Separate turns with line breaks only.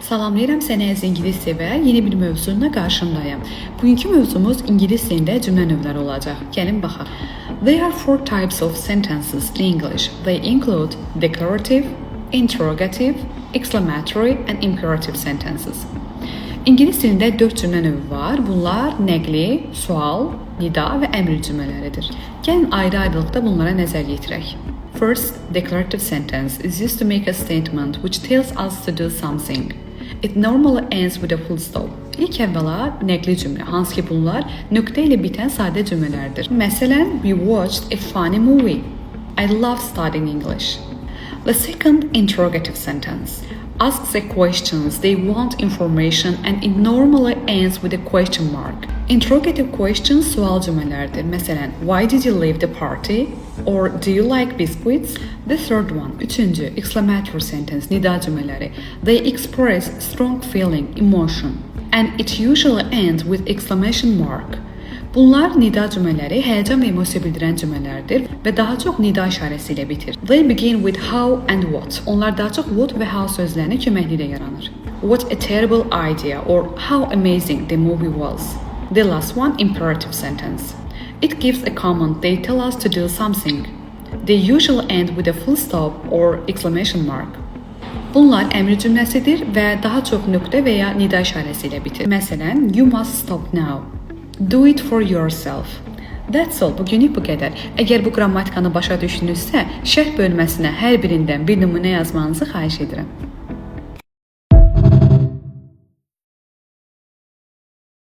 Salamlayıram səni əziz ingilis sevər, yeni bir mövzuyla qarşındayım. Bugünkü mövzumuz ingilis dilində cümlə növləri olacaq. Gəlin baxaq. There are 4 types of sentences in English. They include declarative, interrogative, exclamatory and imperative sentences. İngilis dilində 4 cümlə növü var. Bunlar nəqli, sual, nida və əmr cümlələridir. Gəlin ayrı-ayrılıqda bunlara nəzər yetirək. First, declarative sentence is used to make a statement which tells us to do something. It normally ends with a full stop. İlk əvvəla nəqli cümlə, hansı ki bunlar nöqtə ilə bitən sadə cümlələrdir. Məsələn, we watched a funny movie. I love studying English. The second, interrogative sentence asks a questions, they want information and it normally ends with a question mark. Interrogative questions sual cümlələrdir. Məsələn, why did you leave the party? Or do you like biscuits? The third one, üçüncü, exclamatory sentence, nida cümlələri. They express strong feeling, emotion. And it usually ends with exclamation mark. Bunlar nida cümlələri, həyəcan və emosiya bildirən cümlələrdir və daha çox nida işarəsi ilə bitir. They begin with how and what. Onlar daha çox what və how sözlərini köməkliklə yaranır. What a terrible idea or how amazing the movie was. The last one, imperative sentence. It gives a command, they tell us to do something. They usually end with a full stop or exclamation mark. Bunlar əmr cümləsidir və daha çox nöqtə və ya nida işarəsi ilə bitir. Məsələn, you must stop now. Do it for yourself. That's all. Bugünlük bu qədər. Əgər bu qrammatikanı başa düşdünüzsə, şərh bölməsinə hər birindən bir nümunə yazmanızı xahiş edirəm.